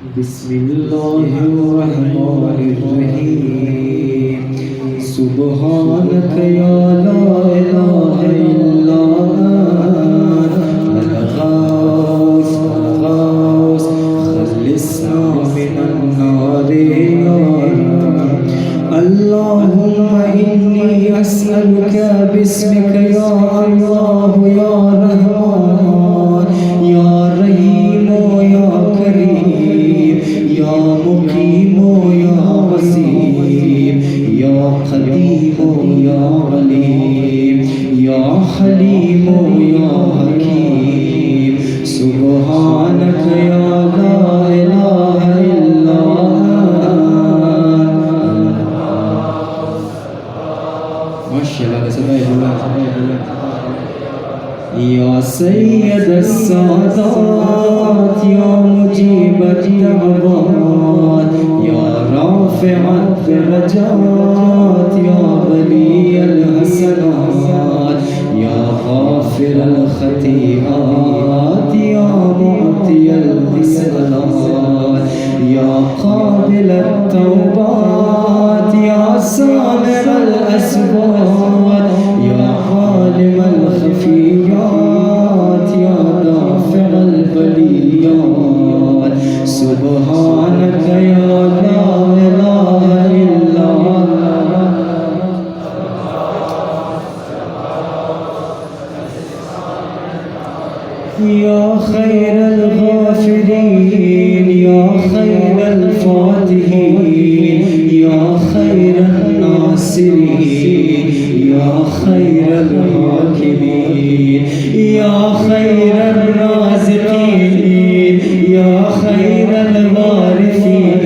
بسم الله الرحمن الرحيم سبحانك يا لا إله إلا أنت الغوث خلصنا من النار يا رب اللهم إني أسألك باسمك يا الله يا رحمن يا رحيم يا كريم يا مقيم يا وسيم يا قديم يا عليم يا حليم يا حكيم سبحانك يا لا إله إلا أنت ما شاء الله سبحان الله يا سيد السادات يا مجيب الدعوات يا رافع الدرجات يا ولي الحسنات يا غافر الخطيئات يا معطي الحسنات يا قابل التوبات يا سامع الأسباب يا عالم الخفيات يا دافع البليات سبحانك يا لا إله إلا يا خير الغافرين يا خير الفاتحين يا خير الناصرين يا خير الحاكمين يا خير الرازقين يا خير الوارثين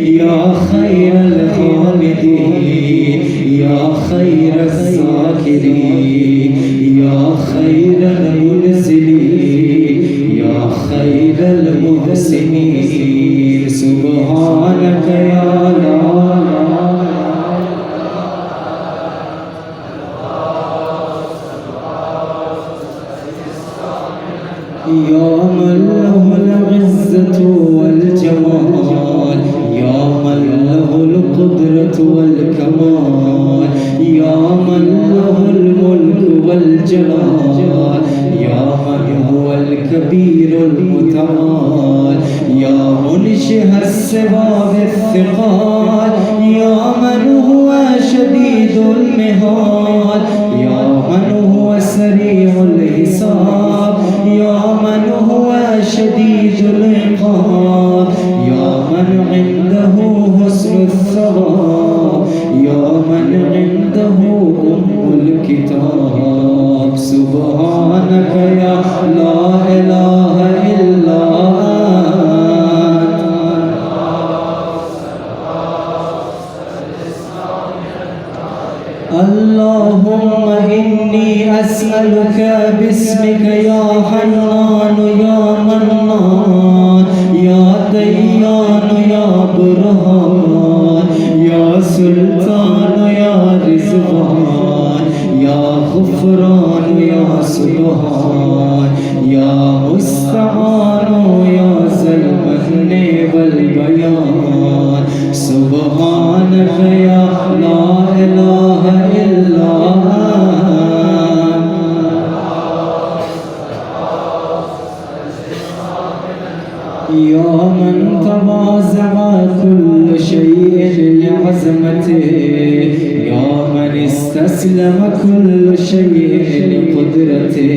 يا خير الحامدين يا خير الذاكرين يا خير المنزلين يا خير المحسنين سبحانك يا لا يا من له العزة والجمال يا من له القدرة والكمال يا من له الملك والجلال يا من هو الكبير المتعال يا منشئ السباب الثقال يا من هو شديد المهال يا من هو سريع الحساب يا من هو شديد العقاب يا من عنده حسن الثواب يا من عنده الكتاب سبحانك يا لا إله إلا أنت اللهم إني أسألك باسمك يا حنان يا منان يا ديان يا برهان يا سلطان يا رزوان يا غفران يا سبحان يا مستعان يا ذا المن والبيان سبحانك يا لا إله إلا يا من تواضع كل شيء لعظمته يا من استسلم كل شيء لقدرته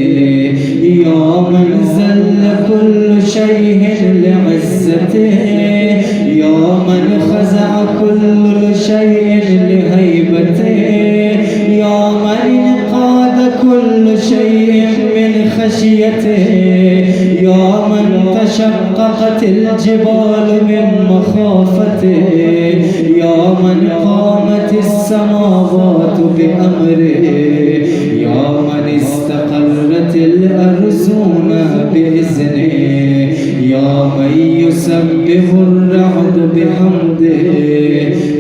يا من ذل كل شيء لعزته يا من خزع كل شيء لهيبته يا من انقاد كل شيء من خشيته يا من تشققت الجبال من مخافته يا من قامت السماوات بأمره يا من استقرت الأرزون بإذنه يا من يسبح الرعد بحمده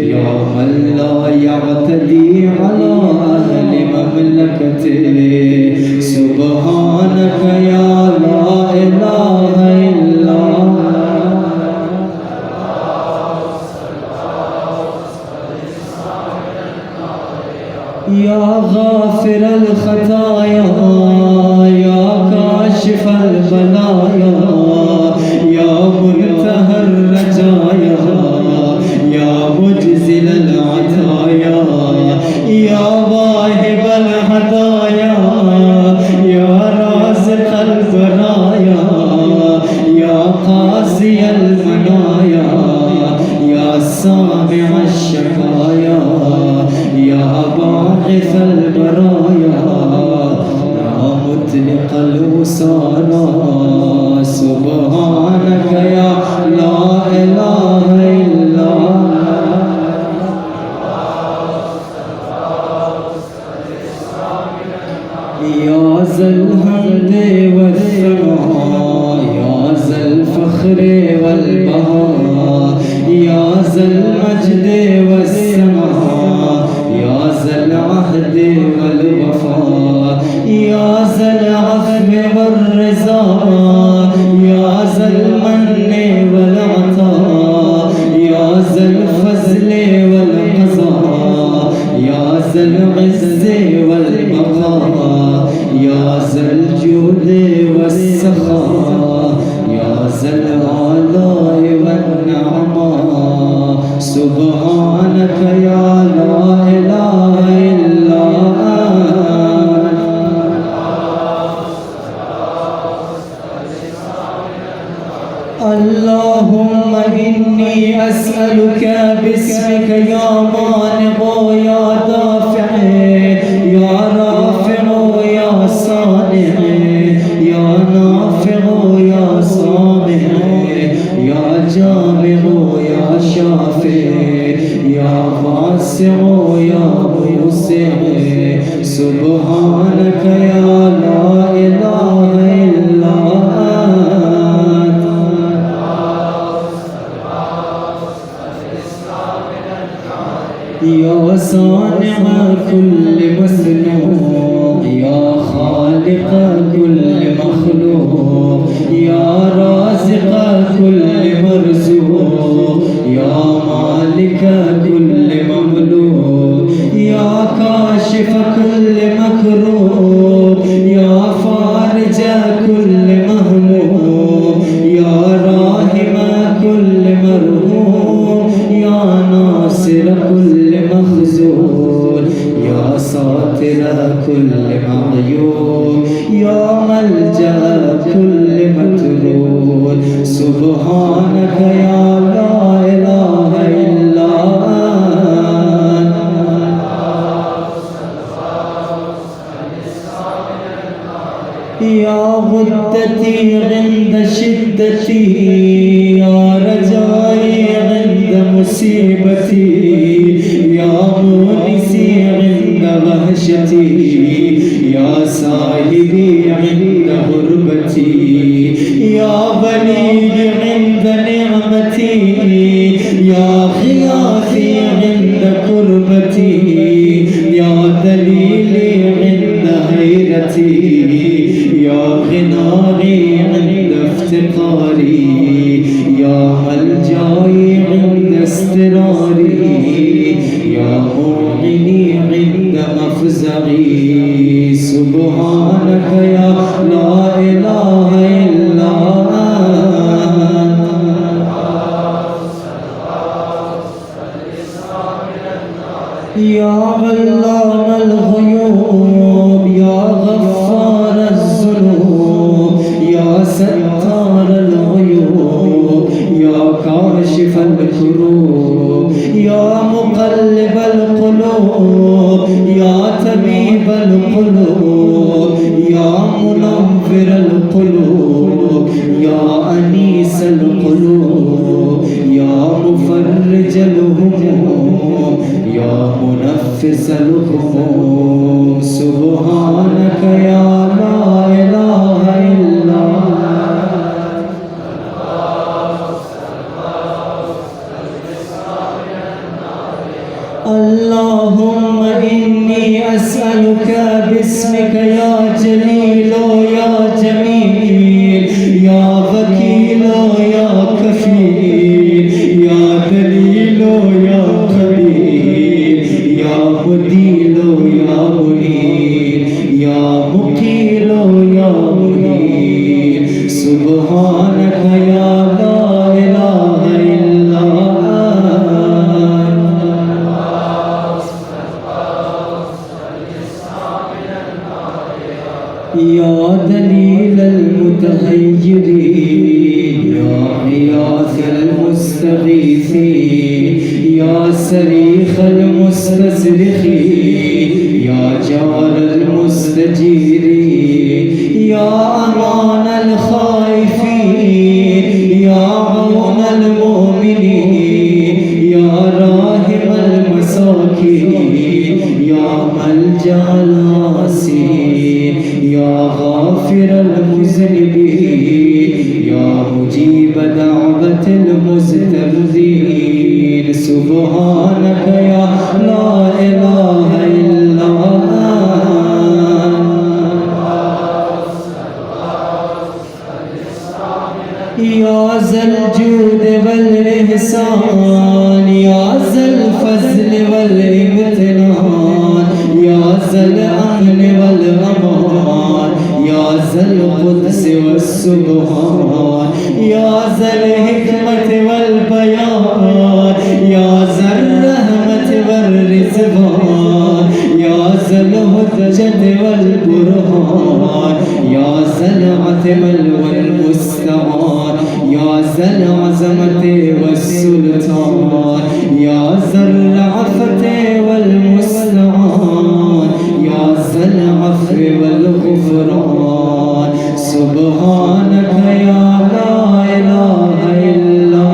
يا من لا يعتدي على أهل مملكته سبحانك يا لا إله إلا غافر الخطايا يا كاشف البلايا يا منتهى الرجايا يا مجزل العطايا يا واهب الهدايا يا رازق البرايا يا قاضي المنايا يا سامع الشكايا يا باعث البرايا يا مطلق الوسارى سبحانك يا لا إله إلا يا ذا الحمد والثناء يا ذا الفخر والبهاء يا ذا المجد والسماء يا ذا العهد والوفاء يا ذا العفو والرضا يا ذا المن والعطاء يا ذا الفضل والقضاء يا ذا العز والبقاء يا ذا الجود والسخاء يا ذا الآلاء والنعماء سبحانك يا لا إله إلا اللهم إني أسألك باسمك يا مانع يا دافع يا رافع يا صانع يا نافع يا سامع يا جامع يا شافع يا واسع يا موسع سبحانك يا لا إله إلا أنت يا صانع كل مسلوق يا خالق كل مخلوق يا رازق كل مرزوق يا مالك كل مملوك يا كاشف كل مكروه يا فارج كل مهموم يا راحم كل مرهوم يا ناصر كل مخزون يا ساتر كل معيوب يا ملجأ كل مترود سبحانك يا لا إله إلا أنت يا غدتي عند شدتي يا رجائي عند مصيبتي يا مونسي عند وحشتي يا صاحبي عند غربتي يا بليغ عند نعمتي يا غياثي عند قربتي يا دليلي عند حيرتي يا غناغي عند افتقاري يا ملجاي عند استراري يا مؤمني عند مفزعي سبحانك يا لا إله إلا أنت يا علام الغيوب يا غفار الذنوب يا ستار العيوب يا كاشف الكروب يا مقلب القلوب يا طبيب القلوب يا منور القلوب يا أنيس القلوب يا مفرج الهموم يا منفس الهموم سبحانك يا لا إله إلا اللهم إني أسألك باسمك يا جليل يا جميل يا وكيل يا كفيل يا دليل يا خبير يا بديل يا منير غياث المستغيثين يا صريخ المستصرخين يا جار المستجيرين يا أمان الخائفين يا عون المؤمنين يا راحم المساكين يا ملجأ العاسين يا غافر المذنبين يا مجيب دعوة المستغيثين سبحانك يا لا إله إلا يا ذا الجود والإحسان يا ذا الفضل والامتنان يا ذا الأمن والأمان يا ذا القدس والسبحان يا ذا الحكمة والبيان يا ذا الرحمة والرضوان يا ذا الحجة والبرهان يا ذا العتم والمستعان يا ذا العظمة والسلطان يا ذا الرأفة والمستعان يا ذا العفو والغفران سبحانك يا لا إله إلا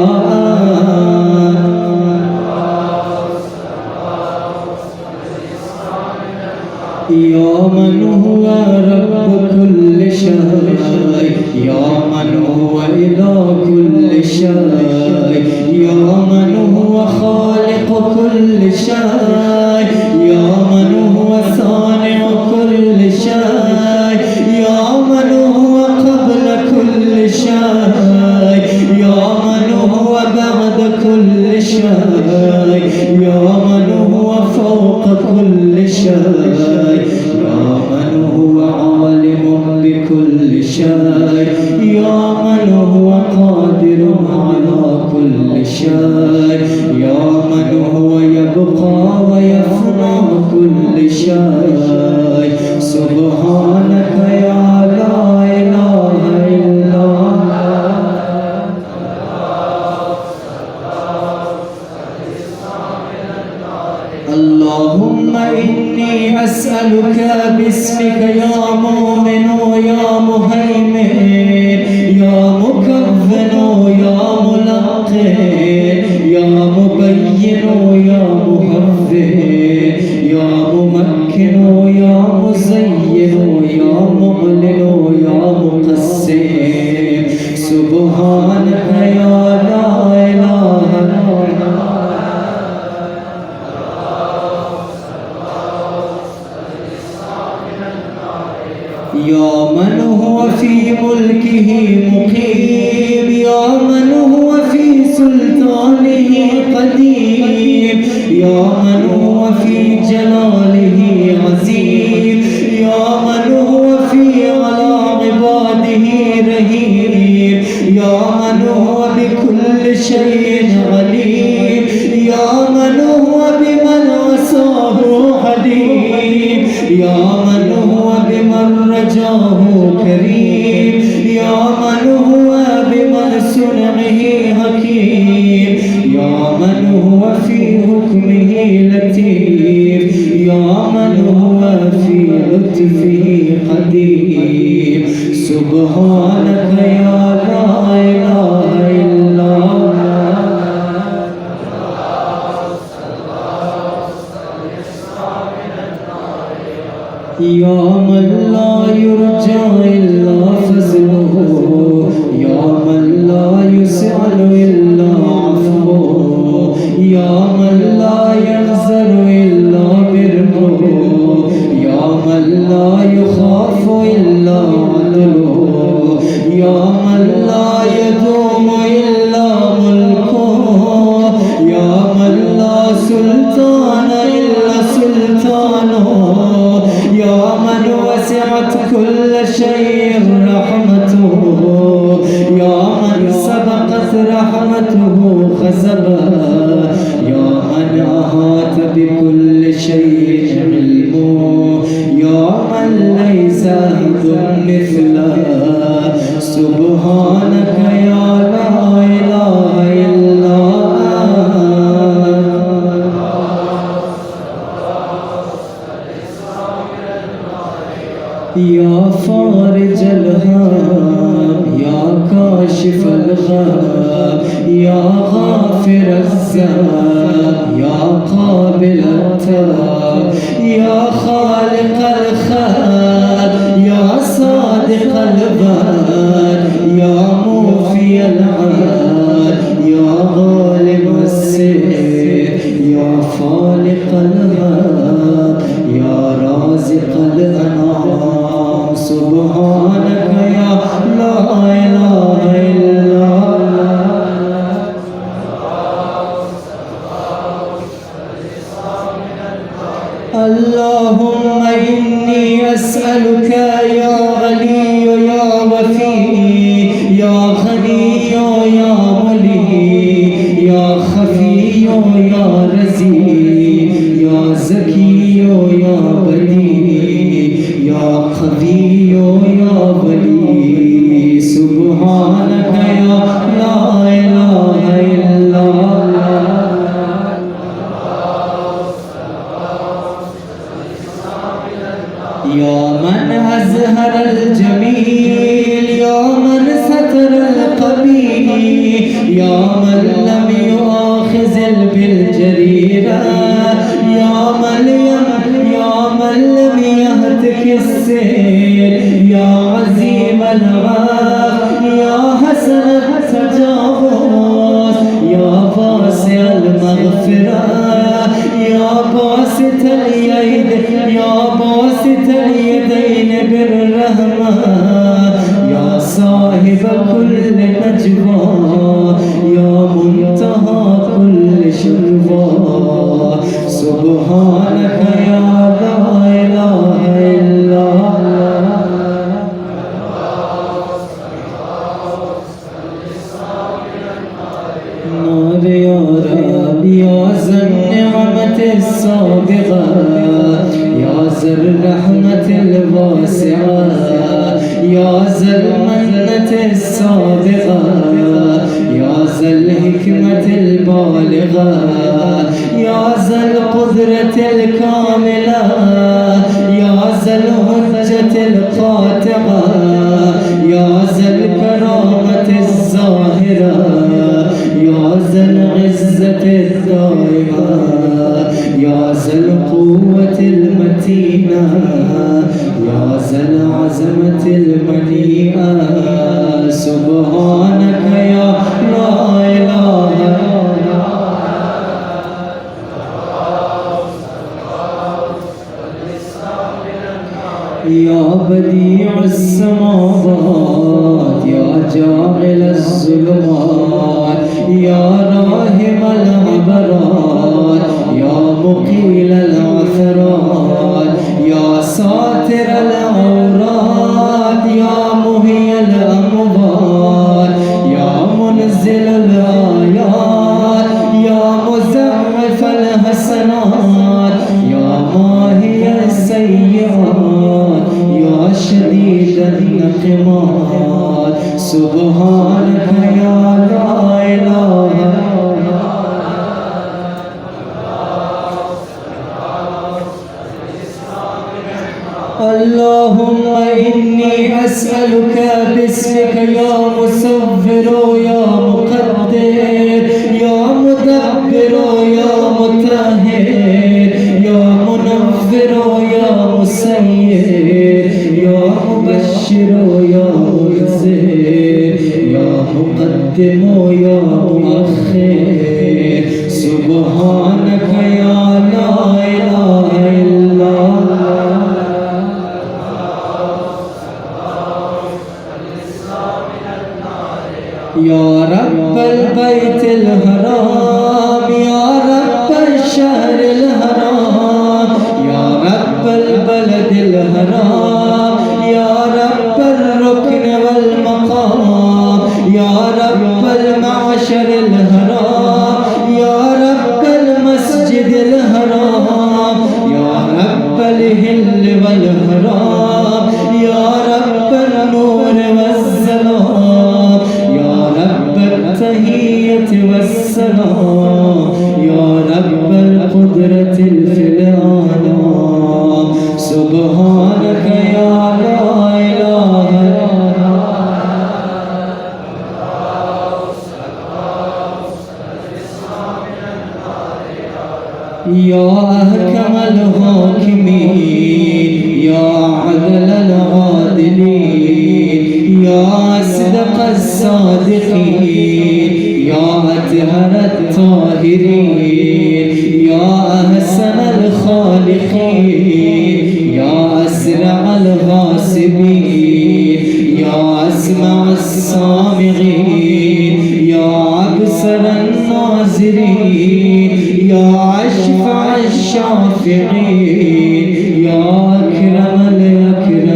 يا من هو رب كل شيء يا من هو إله كل شيء يا من هو خالق كل شيء يا من هو صانع كل شيء يا من هو قبل كل شيء يا من هو بعد كل شيء يا من هو فوق كل شيء يا من هو عالم بكل شيء يا من هو قادر على كل شيء يا من هو يبقى ويفنى كل شيء سبحانك يا لا إله إلا اللهم إني أسألك باسمك يا مؤمن يا مهيمن يا مكفن يا ملقن يا مبين يا محفظ يا ممكن يا مزين يا معلن يا مقسم سبحانك يا لا إله إلا يا من هو في ملكه مقيم يا من هو في سلطانه قديم يا من هو في جلاله عظيم يا من هو في على عباده رحيم يا من هو بكل شيء عليم يا من هو بمن عصاه حليم يا من هو بمن رجاه كريم يا من هو بمن صنعه حكيم يا من هو في حكمه لطيف يا من هو في لطفه قدير سبحانك يا لا إله إلا يا من لا يرجى إلا فضله يا من لا يسأل إلا عفوه يا من لا ينظر إلا بره يا من لا يخاف إلا عدله يا من لا يدوم إلا ملكه يا من لا سلطان إلا سلطانه يا من وسعت كل شيء رحمته يا من سبقت رحمته خزبا يا من أحاط بكل شيء علمه يا من ليس أحد مثله سبحانك يا لا يا غافر الذنب يا قابل التوب يا خالق الخلق يا صادق الباب يا موفي العهد يا غالب السيف يا فالق الهاب يا رازق الأنعام سبحانك يا لا إله إلا اللهم إني أسألك يا علي يا وفي يا غني يا ولي يا خفي يا رزي يا زكي يا بديع يا قوي يا ولي سبحانك يا لا إله إلا يا من أزهر الجميل يا من ستر القبيح يا من لم يؤاخذ بالجريرة يا من لم يهتك السير يا عزيم العاف يا حسن التجاوز يا واسع المغفرة يا باسط اليد يا باسط اليدين بالرحمة يا صاحب كل نجوى يا منتهى كل شكوى سبحانك يا لا إله إلا نور يا رب يا ذا النعمة السابقة يا ذا الرحمة الواسعة يا ذا المنة السابقة يا ذا الحكمة البالغة يا ذا القدرة الكاملة يا ذا الحجة القاطعة يا ذا الكرامة الظاهرة يا ذا العزة الدائمة يا ذا القوة المتينة يا ذا العزمة المنيئة سبحانك يا لا إله يا بديع السماوات يا جاعل الظلمات يا راحم العبرات يا مقيل العثرات يا ساتر العورات يا مهي الأموات يا منزل الآيات يا مزعف الحسنات يا ماهي السيئات يا شديد النقمات سبحانك يا لا إله اللهم إني أسألك باسمك يا مصور يا مقدر يا مدبر يا مطهر يا منور يا مسير يا مبشر يا منذر يا مقدم يا مؤخر سبحانك يا لا إله إلا يا رب البيت الحرام يا رب الشهر الحرام يا رب البلد الحرام يا رب الركن والمقام يا رب المعشر الحرام يا رب المسجد الحرام يا رب الهل والحرام يا رب النور والسلام يا رب التحية والسلام يا رب القدرة في الأنام سبحانك يا لا إله إلا يا أحكم الحاكمين يا عدل العادلين يا أصدق الصادقين يا أطهر الطاهرين يا أحسن الخالقين يا أسرع الحاسبين يا أسمع السامعين يا أبصر الناظرين يا أشفع الشافعين يا أكرم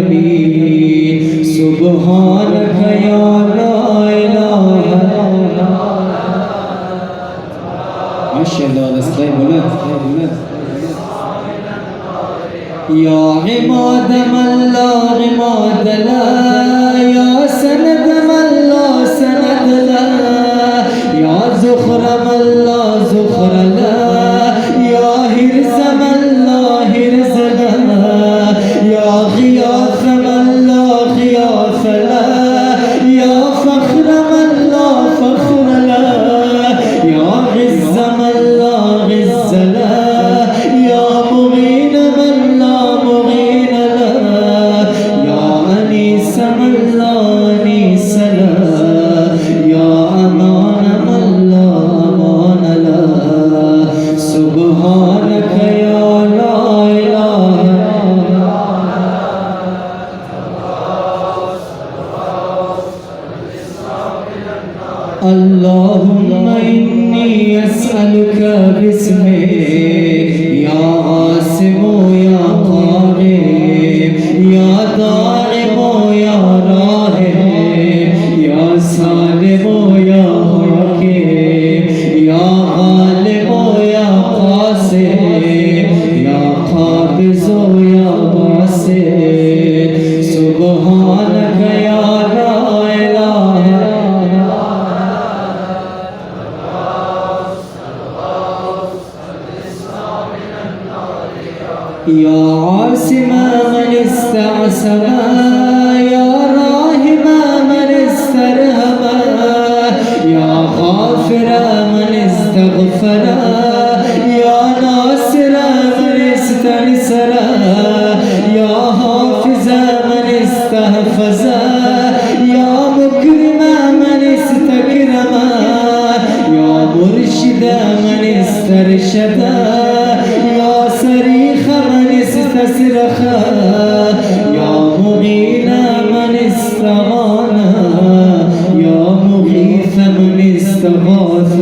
الأكرمين سبحانك يا لا إله إلا ما شاء الله دستای بلند يا عماد من لا عماد له يا سند من لا سند له يا زخر من لا زخر له يا هرز من لا هرز له يا غياث من لا غياث له يا فخر من لا فخر له يا عز من لا عز له يا مغين من لا مغين له يا أنيس من لا أنيس له يا أمان من لا أمان له سبحانك يا لا إله اللهم إني أسألك باسمك يا عاصم يا قارب يا دائم يا راهب يا سالم يا حكيم يا غالب يا قاسم يا قابض يا باسط سبحانك يا لا إله يا عاصم من استعصم يا راحم من استرحم يا غافر من استغفر يا ناصر من استنصر يا حافظ من استحفظ يا مكرم من استكرم يا مرشد من استرشد يا صريخ من استصرخ يا معين من استعان يا مغيث من استغاث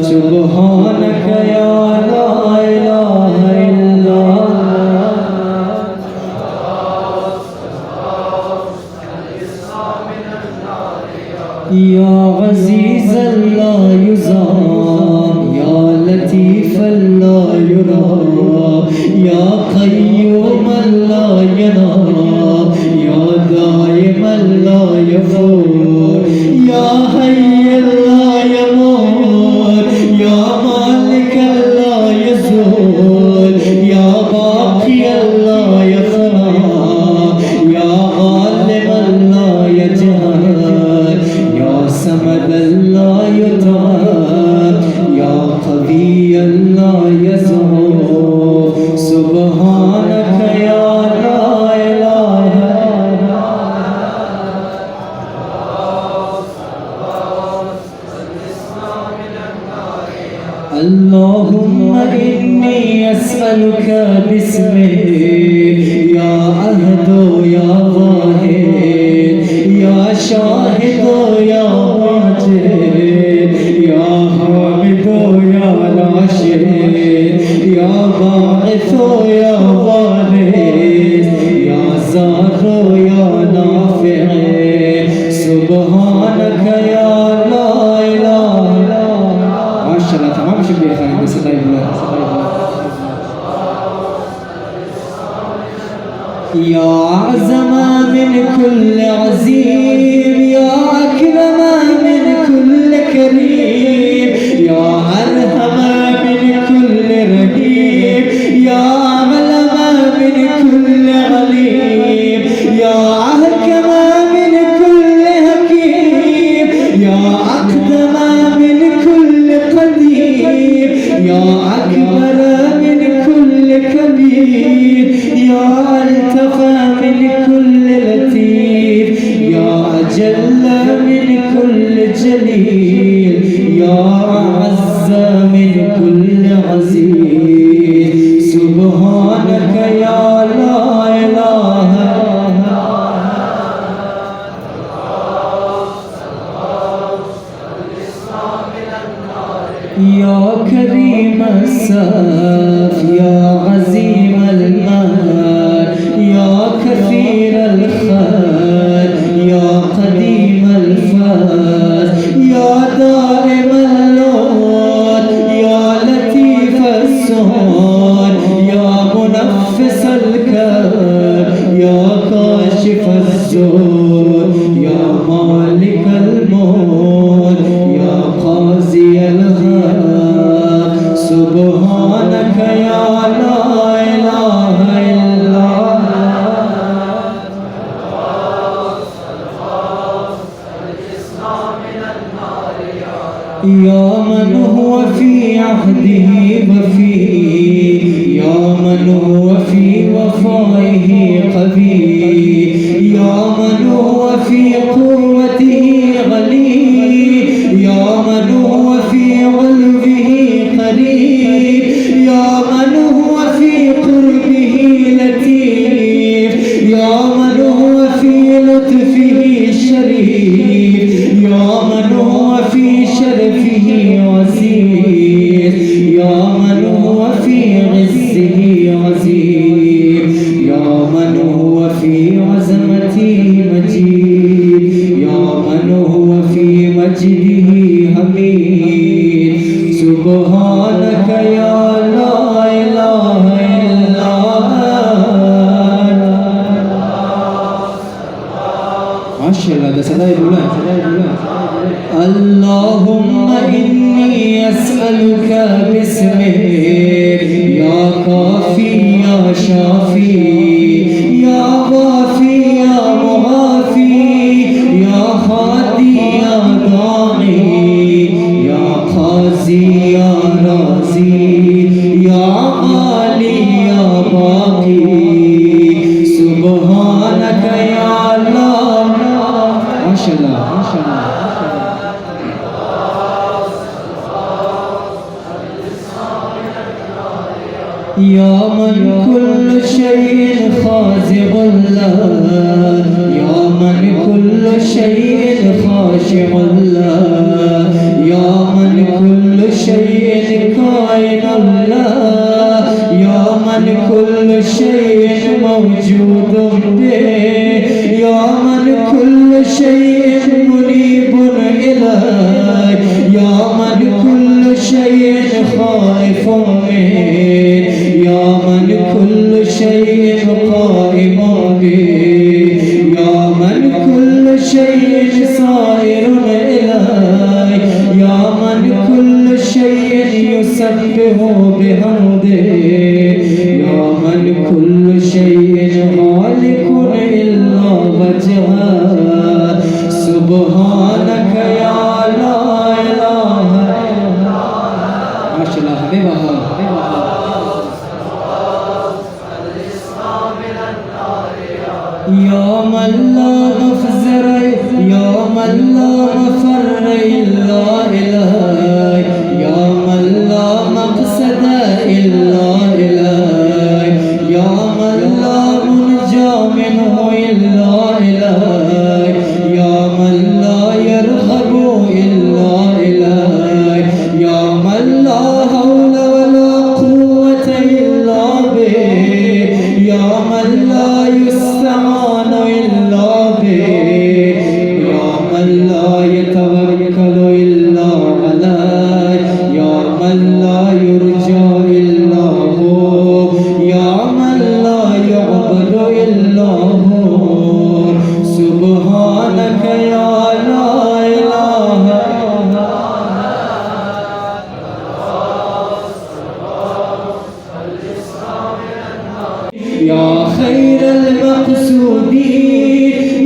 سبحانك يا لا إله إلا يا عزيز لا يزام يا لطيف لا يرام يا قيوم لا ينام يا دائم لا يفور يا حي لا يموت يا مالك لا يزول يا باقي لا يفنى يا غالب لا يجهل يا صمد لا يطهر يا قوي لا يزهر سبحانك يا لا إله اللهم إني أسألك باسمك يا أحد يا واحد يا شاهد يا واجد يا حامد يا راشد يا باعث يا وارث يا زار يا نافع سبحانك يا لا إله ما شاء الله تمام شكرا خالد بس طيب يا أعظم من كل عظيم يا أكرم من كل كريم يا أرحم من كل رحيم يا أعلم من كل عليم يا أحكم من كل حكيم يا أقدم من كل قديم يا أكبر يا كريم الساف يا عزيم المال يا كثير الخير يا قديم الفاز يا دائم اللون يا لطيف السهول يا منفس الكرب يا كاشف الزور يا مالك الملك يا قاضي الغيب سبحانك يا لا إله إلا يا من هو في عهده وفي يا من هو في وفائه قوي يا من هو في قوته غلي يا من هو في علوه قريب يا من هو في قربه لطيف يا من هو في لطفه شريف يا من هو في شرفه عزيز يا من هو في عزه عزيز يا من هو في عظمته مجيد يا من هو في مجده حميد سبحانك يا لا إله إلا أنت ما شاء الله ده صداي بلند اللهم إني أسألك باسمك يا كافي يا شافي يا وافي يا معافي يا هادي يا داعي يا قاضي يا رازي يا عالي يا باقي سبحانك يا الله ما شاء الله ما شاء الله يا من كل شيء خاضع له يا من كل شيء خاشع له يا من كل شيء كائن له يا من كل شيء موجود به يا من كل شيء منيب إليه يا من كل شيء خائف منه يا من كل شيء قائم به يا من كل شيء صائر إليه يا من كل شيء يسبح بحمده يا من كل شيء خالق إلا وجهه سبحانك يا لا إله إلا ما شاء الله حبيبها يا من لا مفزر يا من لا مفر إلا إليك يا من لا مقصد إلا إليك يا من لا منجى منه إلا إليك يا من لا يرغب إلا إليك يا من لا حول ولا قوة إلا به يا من لا يستعان إلا به يا من لا يتوكل إلا عليه يا من لا يرجى إلا هو يا من لا يعبد إلا هو سبحانك يا لا إله إلا يا خير المقصودين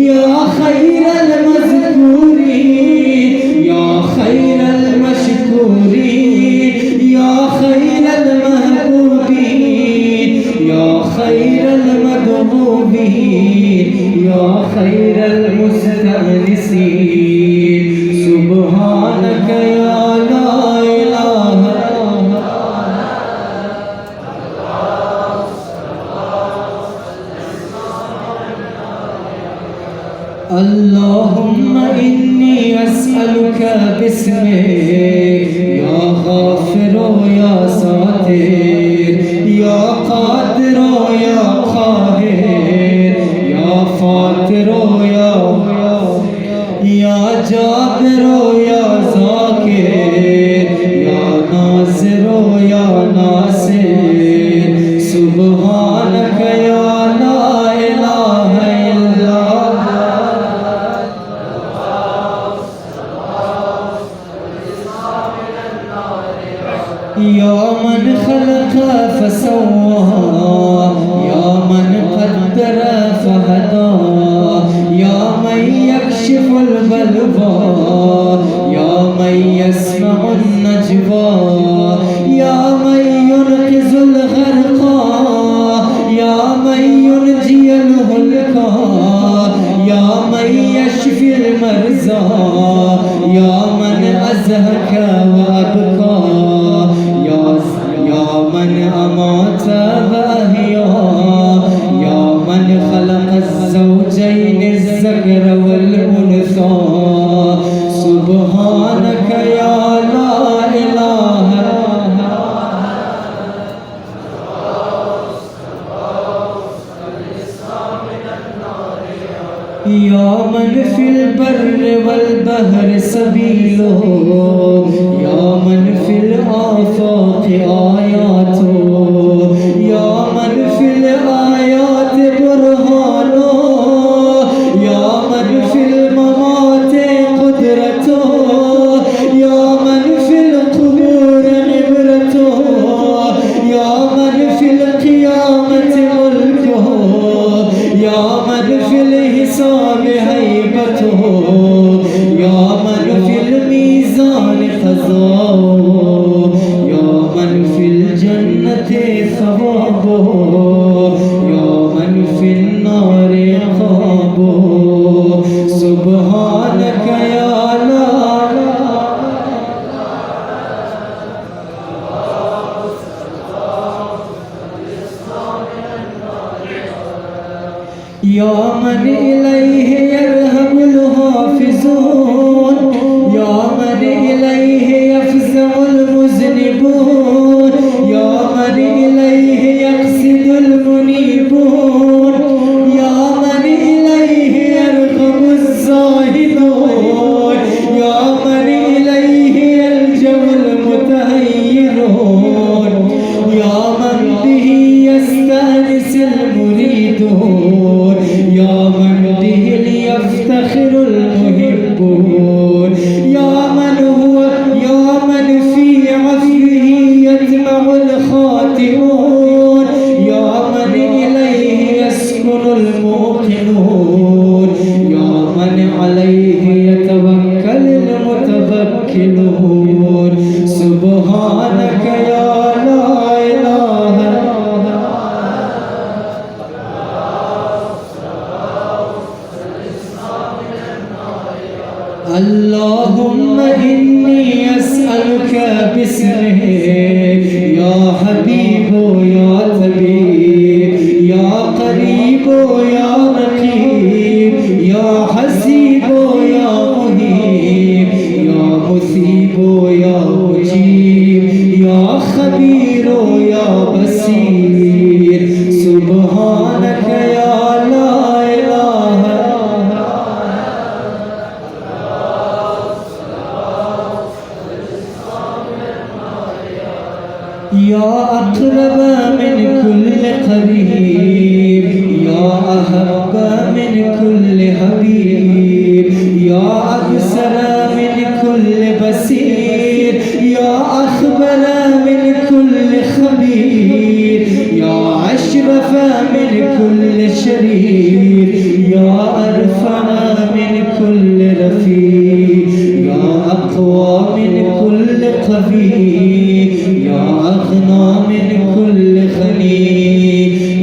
يا خير المذكورين يا خير المشكورين يا خير المحبوبين يا خير المدعوبين يا خير المستأنسين سبحانك يا لا إله اللهم إني أسألك باسمك يا غافر या सातिर या कादिर या काहिर या फातिर या जाबिर या ज़ाकिर या नासिर या नासिर सुब्हानक या ला इलाहा इल्ला या मन खलक़ फसव्वा या मन क़द्दर फहदा या मन यक्शिफुल बलवा या मन यस्मउन नजवा या मन युनक़िज़ुल ग़रक़ा या मन युनजियुल हुलका या मन यशफ़िल मरज़ा या मन अज़हका व अबका या मन अमात व अहया या मन खलक़ الزوجين الذكر والأنثى سبحانك या ला इलाहा या मन फिल बर्र वल बहर सबीलो या मन फिल आफाक़ आयातो या मन फिल आयात बुरहानो या मन फिल ममात कुदरतो या मन फिल क़ुबूर इबरतो या मन फिल क़ियामत मुल्को या मन फिल हिसाब हैबतो या मन फिल मीज़ान क़ज़ाओ या मन फिल जन्नत सवाबो या मन फिल नार ख़ाबो सुब्हानक या ला या मन इलैहि यरहमुल हाफ़िज़ून या मन इलैहि यफ़ज़उल मुज़निबून या मन इलैहि यक़सिदुल मुनीबून या मन इलैहि यरग़बुज़ ज़ाहिदून या मन इलैहि यल्जउल मुतहय्यिरून या मन बिही यस्तअनिसुल मुरीदून या मन बिही यफ्तख़िरुल मुहिब्बून या मन फी अफ़्विही यतमउल ख़ातिऊन या मन इलैहि यस्कुनुल मूक़िनून या मन अलैहि यतवक्कलुल मुतवक्किलून सुब्हानक या ला इलाहा اللهم إني أسألك باسمه يا حبيب يا طبيب يا قريب يا رقيب يا حسيب يا مهيب يا مثيب يا مجيب يا خبير يا بصير سبحانك يا لا إله या अक़रब मिन कुल्ल क़रीब या अहब्ब मिन कुल्ल हबीब या अबसर मिन कुल्ल बसीर या अख़बर मिन कुल्ल ख़बीर या अशरफ मिन कुल्ल शरीफ या अरफ़अ मिन कुल्ल रफ़ीक़ या अक़वा मिन कुल्ल क़वी या अग़ना मिन कुल्ल ग़नी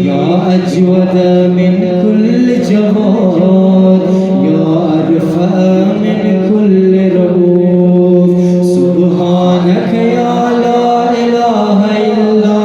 या अजवद मिन कुल्ल जवाद या अरफ़अ मिन कुल्ल रऊफ़ सुब्हानक या ला इलाहा इल्ला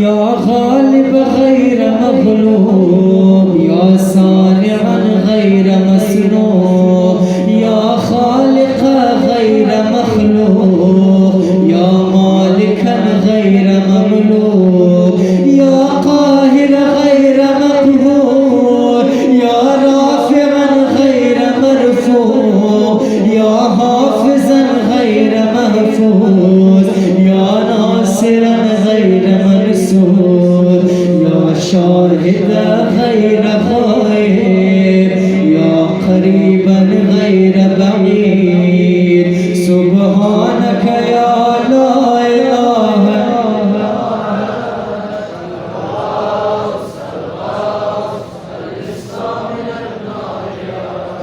या गालिब गैर मग़लूब या सानिअन غير مسنون يا خالق غير مخلوق يا مالكا غير مملوك يا قاهر غير مقهور يا رافعا غير مرفوع يا حافظا غير محفوظ يا ناصرا غير منصور يا شاهدا غير غائب يا قريبا غير بعيد سبحانك يا لا إله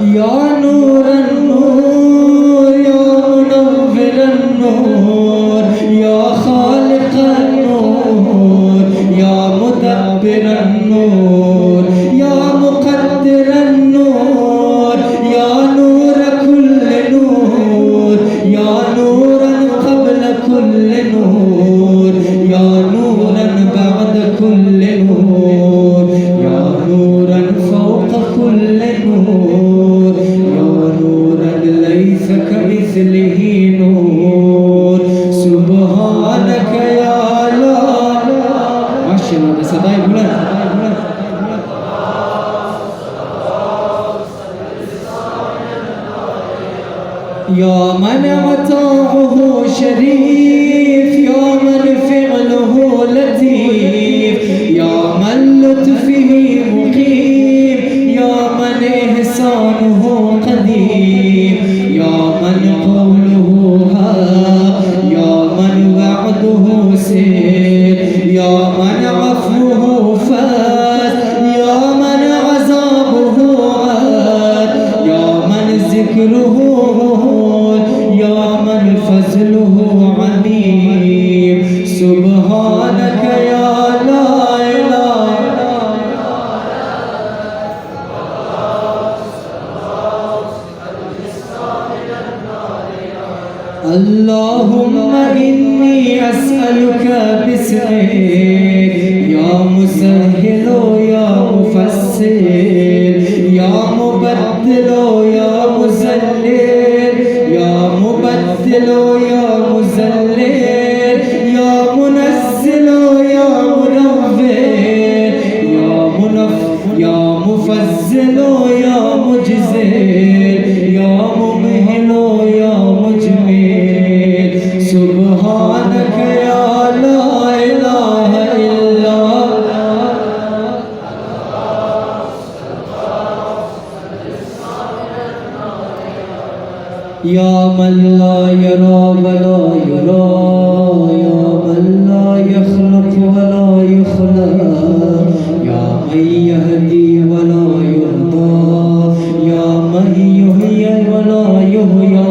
يا نور النور يا منور النور يا خالق النور يا مدبر النور يا مقدر النور يا نور كل نور يا نورا قبل كل نور يا نورا بعد كل نور يا نورا فوق كل نور يا نورا ليس كمثله نور سبحانك يا لا ما شاء الله صداي بلند يا من عطاؤه شريف يا من فعله لطيف يا من لطفه مقيم يا من إحسانه قديم يا من قوله حق يا من وعده سر يا من عفوه فات يا من عذابه عاد يا من ذكره يا من فضله عميم سبحانك يا لا إله اللهم إني أسألك باسمك يا مسهل يا مفسر يا مبدل يا مذلل يا مبدل يا مذلل يا منزل يا منور يا مفزل يا مجزل يا ممهل يا مجمل سبحانك يا لا إله إلا يا من لا يرى ولا يرى يا من لا يخلق ولا يخلق يا من يهدي ولا يهدى يا من يحيي ولا يحيى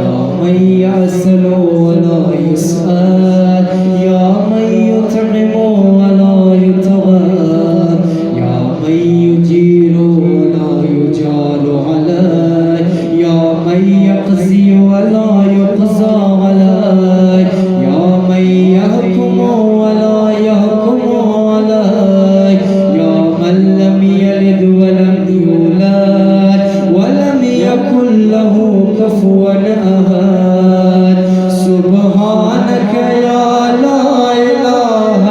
يا من يسأل ولا يسأل يا من يطعم ولا يطعم يا من يجير ولا يجار عليه يا من يقضي ولا يقضى عليه يا من يحكم ولا يحكم عليه يا من لم يلد ولم يولد ولم يكن له كفوا أحد سبحانك يا لا إله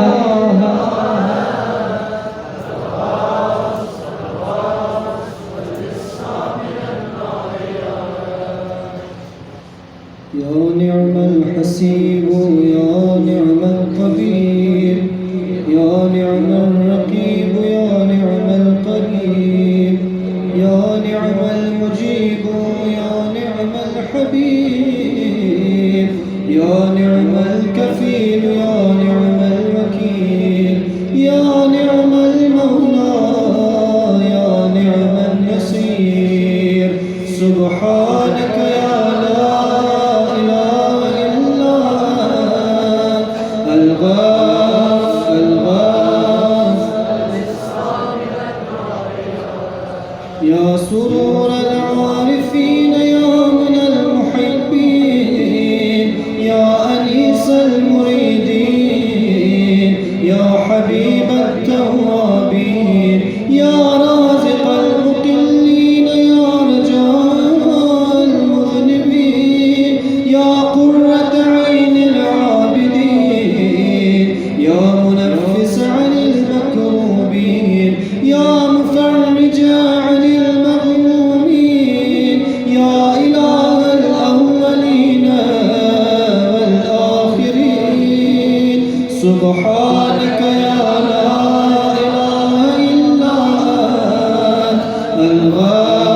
يا نعم الحسيب يا نعم القبير يا نعم الرقيب يا نعم القريب يا نعم المجيب يا نعم الحبيب يا نعم الكفيل يا نعم الوكيل يا نعم المولى يا نعم النصير سبحانك يا لا إله إلا أنت الغاث يا سرور العارفين يا من المحبين يا أنيس المريدين يا حبيب التوابين يا رازق المقيمين يا مفرج عن المغمومين يا إله الأولين والآخرين سبحانك يا لا إله إلا أنت الغافر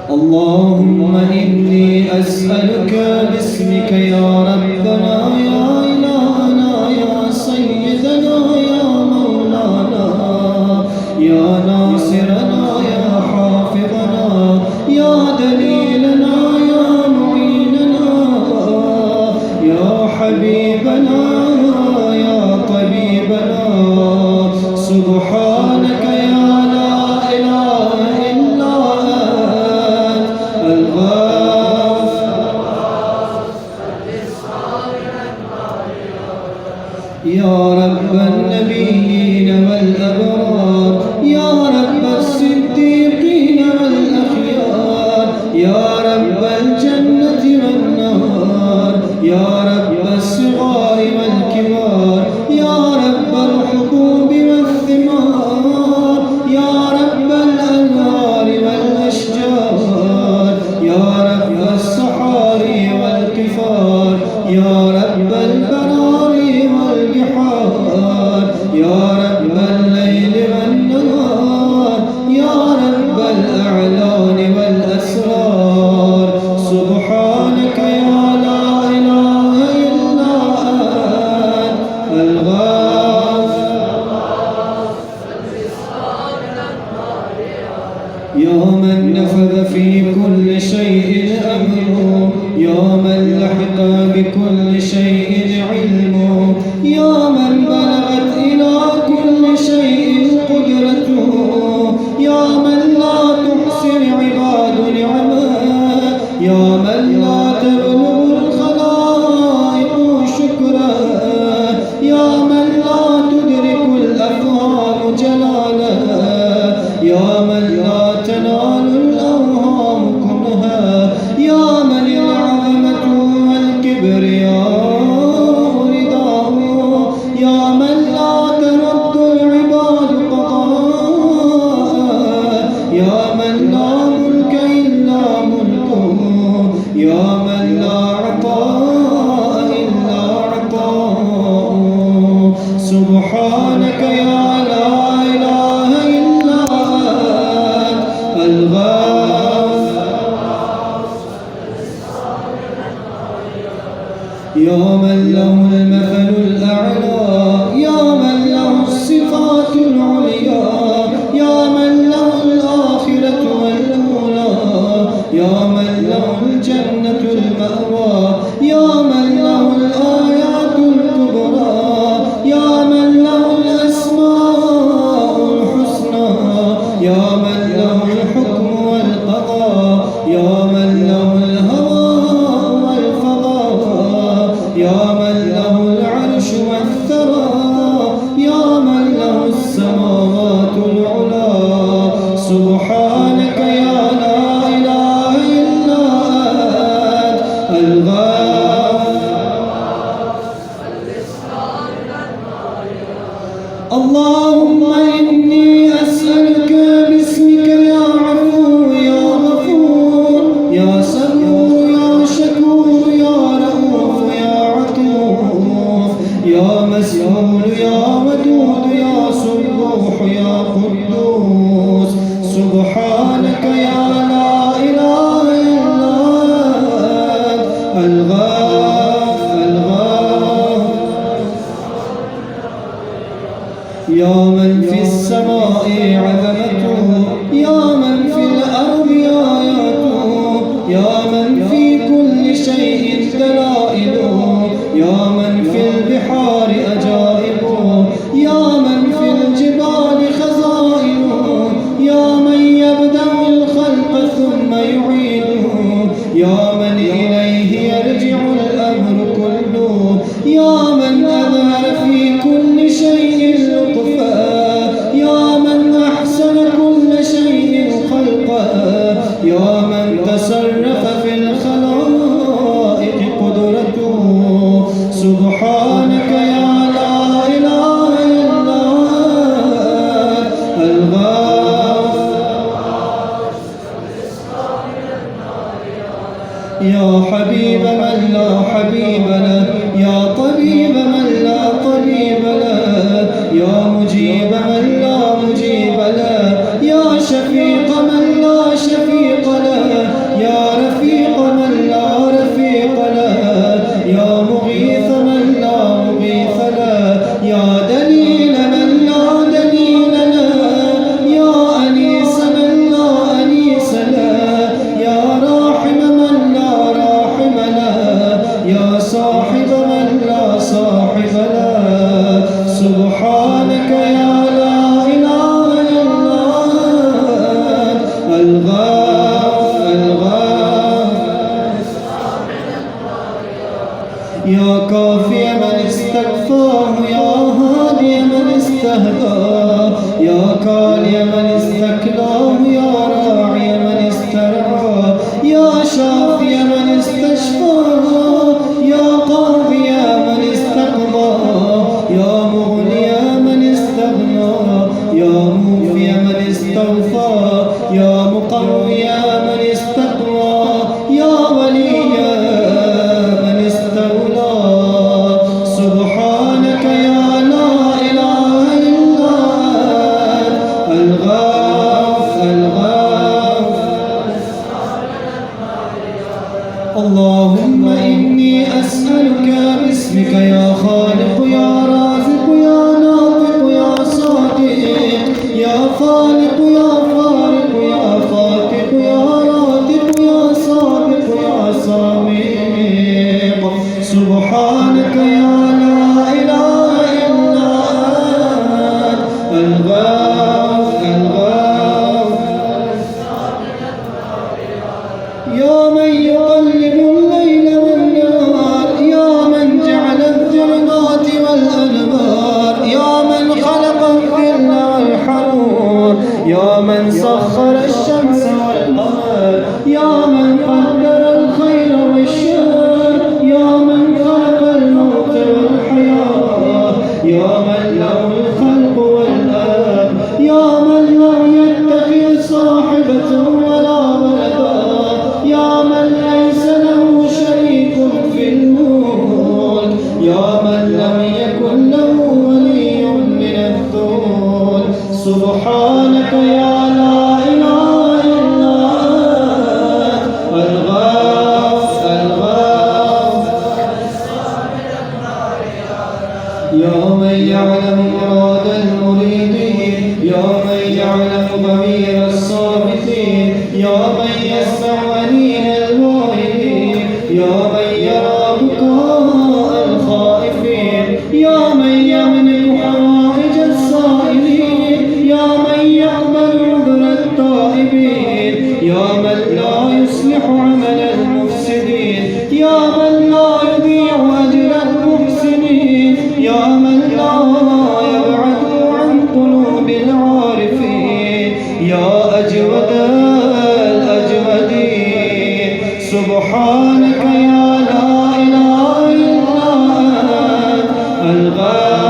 اللهم إني أسألك باسمك يا ربنا يا إلهنا يا سيدنا يا مولانا يا ناصرنا يا حافظنا يا دليلنا يا معيننا يا حبيبنا يا طبيبنا سبحانك يا لا إله إلا أنت الغافر يا رب النبيين والأبرار يا رب الصديقين والأخيار يا رب الجنة والنار يا رب الصغار والكبار يا رب الحبوب والثمار يا رب الأنهار والأشجار يا رب الصحاري والقفار يا رب البراري والبحار يا رب الليل والنهار يا رب الأعلان والأسرار سبحانك يا لا إله إلا أنت الغافر يا من نفذ في كل شيء أمره يا من لحق بكل شيء علمه يا من بلغت إلى كل شيء قدرته يا من لا تحصي العباد نعمه يا من لا تبلغ الخلائق شكره يا من لا تدرك الأفهام جلاله يا من لا تنال الأوهام كنها يا من العظمة والكبرياء رداه يا من لا ترد العباد قضاء يا من لا ملك إلا ملكه يا من لا عطاء إلا عطاءه سبحانك يا لا إله إلا أنت الغافر يا من له المثل الأعلى يا من له الصفات العليا يا من له الآخرة والأولى يا من له الجنة المأوى يا من له الآيات الكبرى يا من له الأسماء الحسنى يا من له الحكم والقضاء يا من له الهواء والفضاء يا من له العرش والثرى يا من له السماوات العلى سبحانك يا لا إله إلا أنت الغافر اللهم إني أسألك باسمك يا عفو يا غفور يا سمور يا شكور يا رؤوف يا عطوف يا مسؤول يا ودود يا سبوح يا قدوس سبحانك يا لا إله إلا أنت الغافر يا من في السماء عظمته يا من في الأرض آياته يا من في كل شيء دلائله يا من في البحار أجائبه يا من في الجبال خزائنه يا من يبدأ الخلق ثم يعيده يا من إليه يرجع الأمر كله يا من أظهر في كل شيء لطفا يا من أحسن كل شيء خلقا يا من تصرف في الخلائق قدرته سبحانك يا خالق يا رازق يا ناطق يا صادق يا خالق يا خالق يا فاتق يا راتق يا سابق يا سامق سبحانك يا لا إله إلا أنت الغاف يا من يقلب الليل والنهار يا من جعل الظلمات والأنوار يا من خلق الظل والحرور يا من سخر الشمس والقمر يا من قدر الخير والشر يا من خلق الموت والحياة يا من له الخلق والأمر يا من لم يتخذ صاحبة ولا ولدا يا من ليس له شريك في الملك يا من لم يكن له ولي من الذل سبحانك يا لا إله إلا أنت الغاف يا من يعلم مراد المريدين يا من يعلم ضمير الصامتين يا من يسمع أنين الواهبين يا من يرى بكاء الخائفين يا من يملك حوائج السائلين يا من يقبل عذر التائبين يا من لا يصلح عمل المفسدين يا من لا يضيع أجر المحسنين يا من لا يبعد عن قلوب العارفين يا أجود الأجودين سبحانك يا لا إله إلا أنت الغاف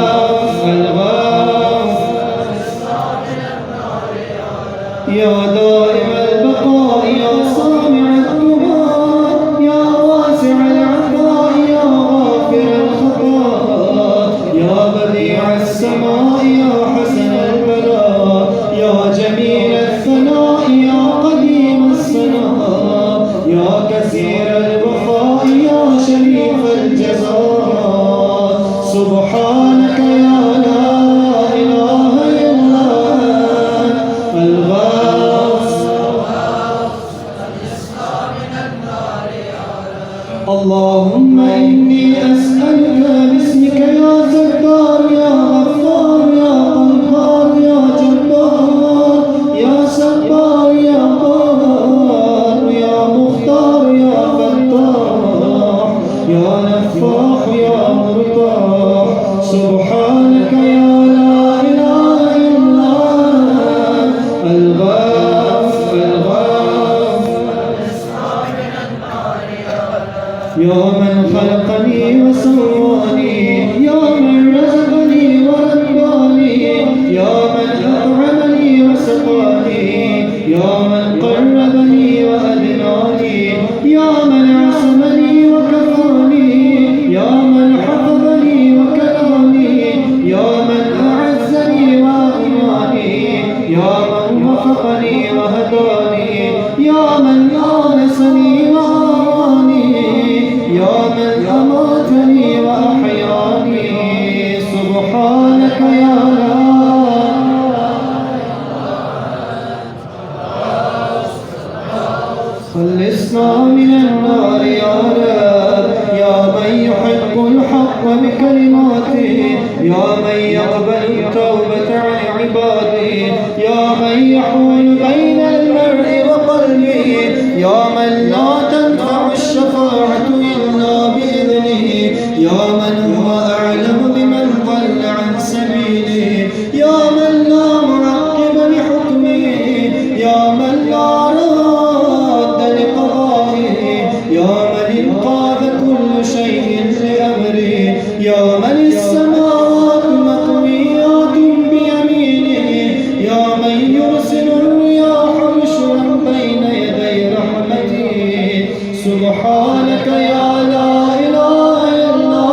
يا دائم البقاء يا سامع الدعاء يا واسع العطاء يا غافر الخطايا يا بديع السماء يا حسن البلاء يا جميل الثناء يا قديم الصناء يا كثير الوفاء يا شريف الجزاء سبحانك يا لا إله إلا أنت الغاف اللهم إني أسألك باسمك يا ستار يا غفار يا قهار يا جبار يا سبار يا قهار يا مختار يا فتاح يا نفاح يا مرتاح سبحانك يا لا إله إلا أنت الغاف يا من خلقني وسواني يا من رزقني ورباني يا من أطعمني وسقاني يا من قربني وأدناني يا من عصمني وكفاني يا من حفظني وكلاني يا من أعزني وأغناني يا من وفقني وهداني يا من آنسني وآواني يا من أماتني وأحياني سبحانك يا لا خلصنا من النار يا رب يا من يحق الحق بكلماته يا من يقبل التوبة عن عباده يا من يحول بين المرء وقلبه يا من لا تنفع الشفاعة إلا بإذنه يا من هو أعلم بمن ضل عن سبيله يا من لا معقب لحكمه يا من لا راد لقضائه يا من انقاذ كل شيء لأمره يا من السماوات مطويات بيمينه يا من يرسل الرياح بشرا بين يدي رحمته سبحانك يا لا إله إلا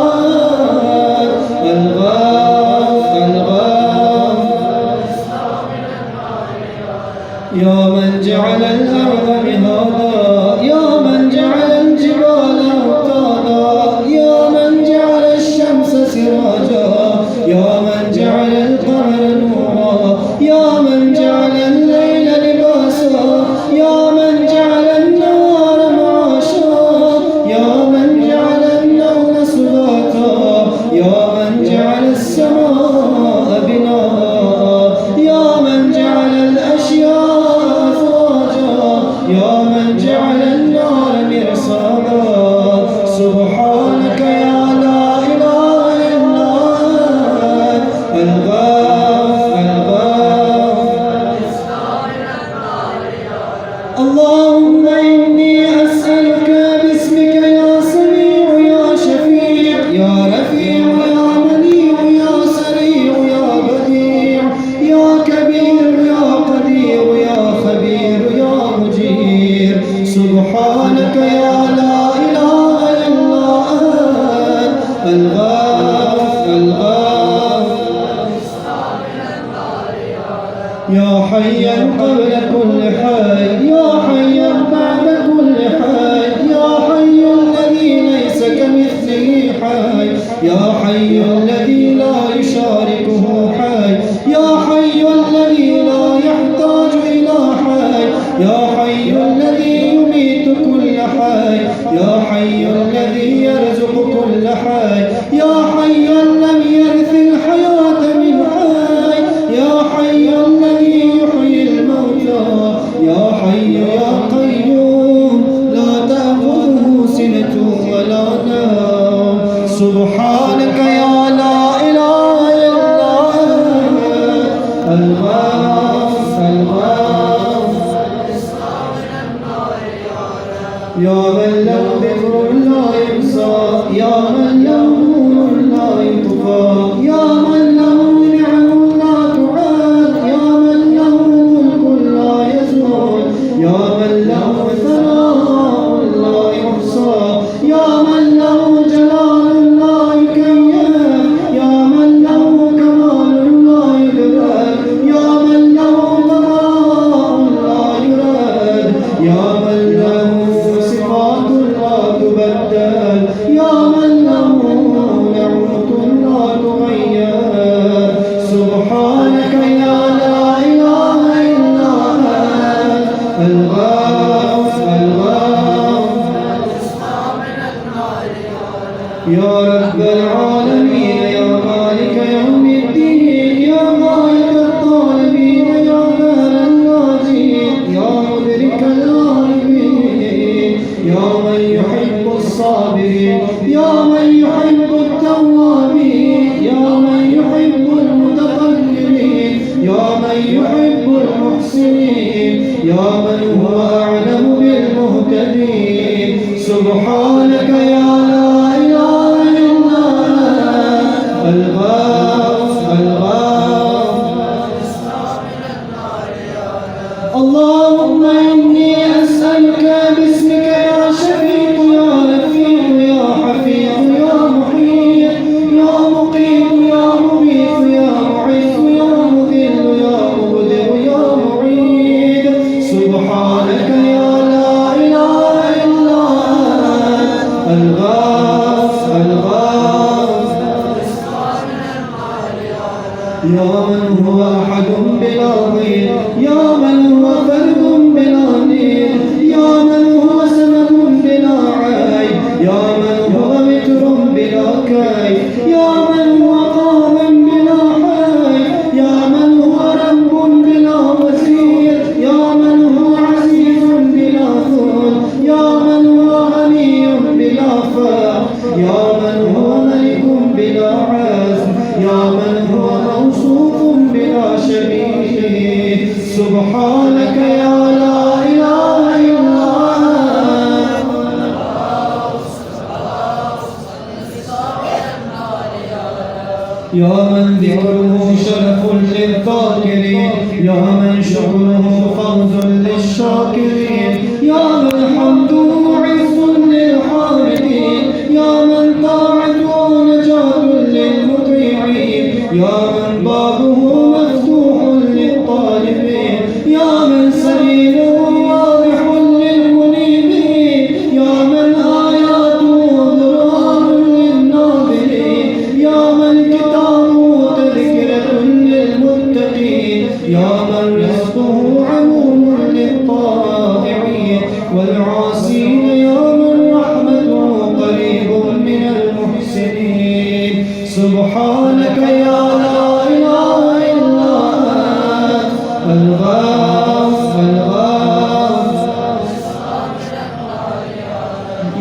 حيا قبل كل حي، يا حيا بعد كل حي، يا حي الذي ليس كمثله حي، يا حي الذي لا يشاركه حي، يا حي الذي لا يحتاج إلى حي، يا حي الذي يميت كل حي، يا حي الذي يرزق كل حي، يا حي لم يرث الحياة من حي، يا حي الذي يحيي الموتى، يا حي يا قيوم لا تأخذه سنة ولا نوم. سبحانك يا لا إله إلا أنت الغوث يا من له ذكر لا ينسى، يا من له نور لا يطفى، يا من له نعم لا تعاد، يا من له ملك لا يزول، يا من له ثناء لا يحصى، يا من له جلال لا يكيف، يا من له كمال لا يدرك، يا من له بقاء لا يراد، يا من له صفات لا تبدل، يا من له نعمة لا تغير. سبحانك يا لا إله إلا أنت الغوث يا رب العالمين، يا مالك يوم الدين، يا غاية الطالبين، يا مال الناجين، يا مدرك العالمين، يا من يحب الصابرين، يا من يحب التوابين، يا من يحب المتطهرين، يا من يحب المحسنين، يا من هو أعلم بالمهتدين. سبحانك يا لا إله إلا أنت الغوث اللهم إني أسألك باسمك يا شفيق يا رفيق يا حفيظ يا محيط يا مقيت يا مبيت يا معز يا مذل يا مبدع يا معيد. سبحانك يا لا إله إلا أنت الغوث يا من هو أحد بلا ضير، يا من هو فرد بلا نير، يا من هو سند بلا عيب، يا من هو متر بلا كيف، يا من هو قام بلا حي، يا من هو رب بلا وزير، يا من هو عزيز بلا ذل، يا من هو غني بلا فقر، يا من هو ملك بلا عزم، يا من هو موصوف بلا شبيه. سبحانك يا لا إله إلا أنت يا من ذكره شرف للذاكرين، يا من شكره فوز للشاكرين، يا من حمده عز للحامدين، يا من طاعته نجاة للمطيعين، يا من بابه مفتوح للطالبين، يا من سبيله واضح للمنيبين، يا من آياته ضرار للناظرين، يا من كتابه تذكرة للمتقين، يا من رزقه عموم للطائعين والعاصين، يا من رحمته قريب من المحسنين. سبحانك يا لا إله إلا أنت الغوث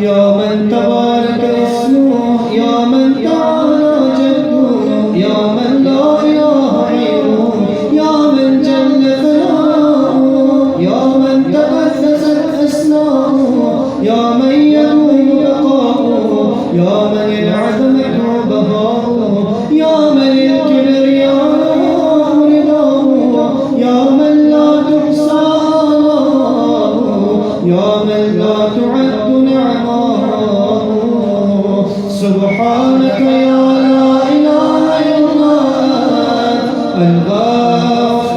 يا من تبارك اسمه، يا من تعالى جده، يا من لا إله غيره، يا من جل ثناؤه، يا من تقدست أسماؤه، يا من يدوم بقاؤه، يا من انعدمت بهاؤه، يا من الكبرياء رداؤه، يا من لا تحصى آلاؤه، يا من لا تعد نعماؤه. سبحانك يا لا إله إلا أنت الغوث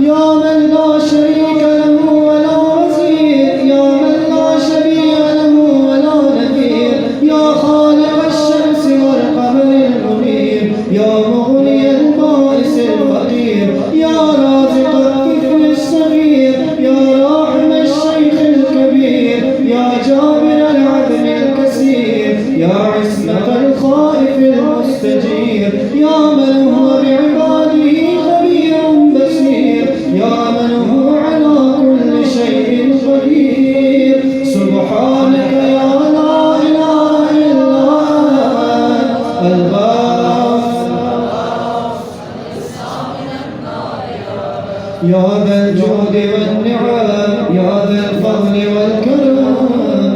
يا من لا شريك له ولا وزير، يا من لا شبيه له ولا نذير، يا خالق الشمس والقمر المنير، يا مغني البائس الفقير، يا رازق الطفل الصغير، يا راحم الشيخ الكبير، يا جابر العدم الكثير، يا عصمة الخائف المستجير، يا من هو بعباده خبير بصير، يا من هو على كل شيء قدير. سبحانك يا لا إله إلا أنت الغافر يا ذا الجود والنعم، يا ذا الفضل والكرم،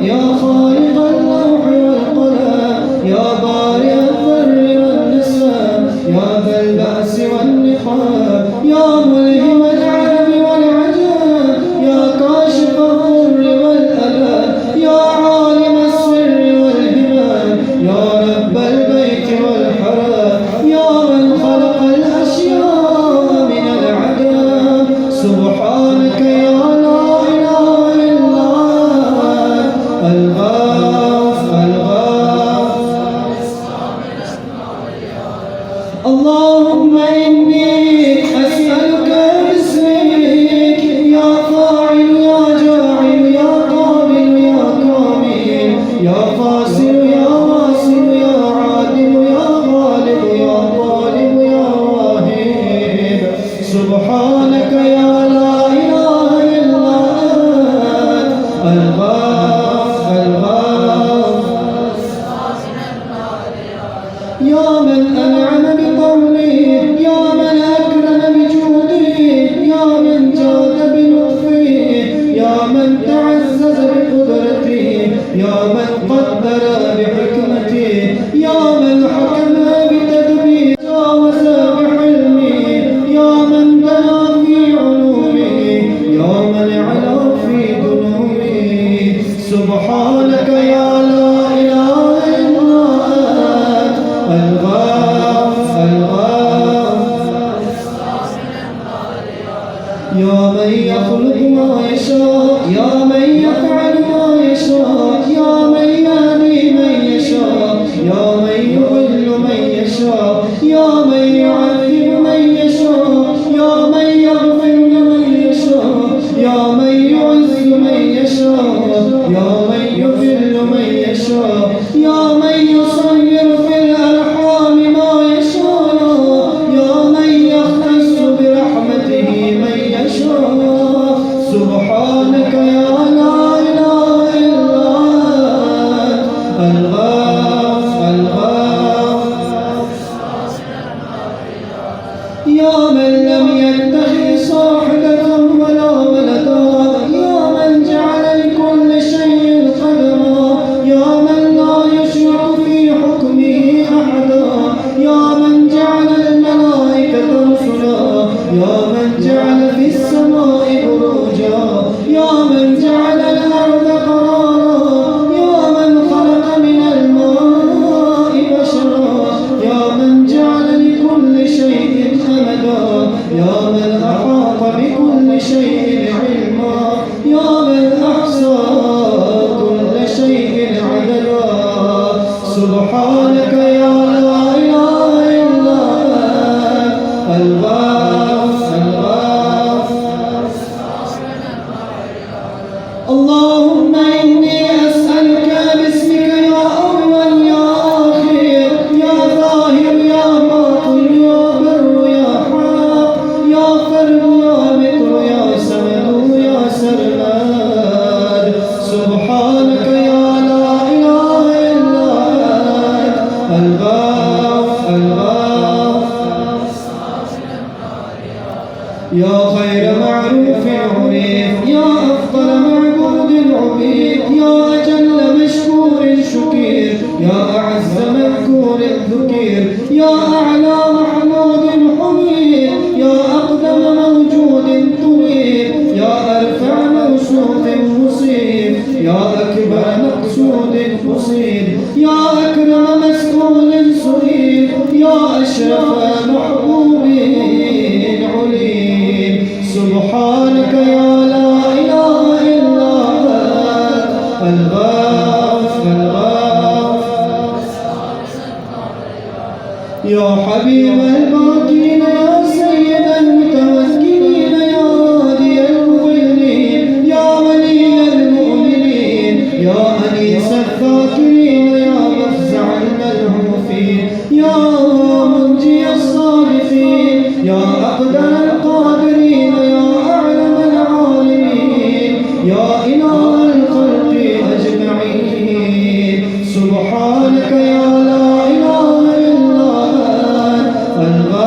يا خالق اللوح والقلم، يا بارئ الذر والنسم، يا ذا البأس والنقام، يا ملهم العرب والعجم، يا كاشف الضر والألم، يا عالم السر والهمم، يا رب البيت والحرم، يا من خلق الأشياء من العدم. سبحانك يا لا إله إلا أنت الغافر اللهم إني أسألك باسمك يا فاعل يا جاعل يا قابل يا كامل يا فاصل يا واصل يا عادل يا غالب يا طالب يا واهب. سبحانك يا لا إله إلا أنت الغافر يا من أنعم بقوله، يا من أكرم بجوده، يا من جاد بلطفه، يا من تعزز بقدرته، يا من قدر بحكمته، يا من حكم بتدبيره، جاوز بحلمه، يا من دنا في علومه، يا من علا في دنومه. سبحانك يا لا إله إلا أنت يا من يخلق ما يشاء، يا من يفعل ما يشاء، يا من يهدي من يشاء، يا من يضل من يشاء، يا من يعذب من يشاء، يا من يغفر لمن يشاء، يا من يعز من يشاء، يا من يذل من يشاء، يا من يصير في الأرحام ما يشاء، يا من يختص برحمته من يشاء. سبحانك يا لا إله إلا أنت الغافر يا من لم يتخذ صاحبة ولا ولدا، يا من جعل لكل شيء قدرا، يا من لا يشرك في حكمه أحدا، يا من جعل الملائكة رسلا، يا من جعل في السماء بروجا، يا من جعل الأرض قرارا، يا من خلق من الماء بشرا، يا من جعل لكل شيء أمدا، يا من أحاط بكل شيء علما، يا من أحصى كل شيء عددا. سبحانك يا لا إله إلا أنت الغافر اللهم إني أسألك باسمك يا أول يا آخر يا ظاهر يا باطن يا بر يا حق يا فرد يا متر يا سمد يا سرمد. سبحانك يا لا إله إلا أنت الغافر يا خير معروف عريف، يا أفضل معبود عبيد، يا أجل مشكور شكير، يا أعز مذكور ذكير، يا أعلى محمود حميد، يا أقدم موجود طويل، يا أرفع موصوف مصيب، يا أكبر مقصود مصيب، يا أكرم مسؤول سئيل، يا أشرف محبوب عليم. سبحانك يا لا إله إلا أنت الغافر يا حبيب الباكين يا سيد المتوكلين يا هادي المضلين يا ولي المؤمنين يا أنيس الذاكرين يا مفزع الملهوفين يا منجي الصالحين يا أقدر القادرين يا أعلم العالمين يا إله الخلق أجمعين سبحانك يا لا إله إلا أنت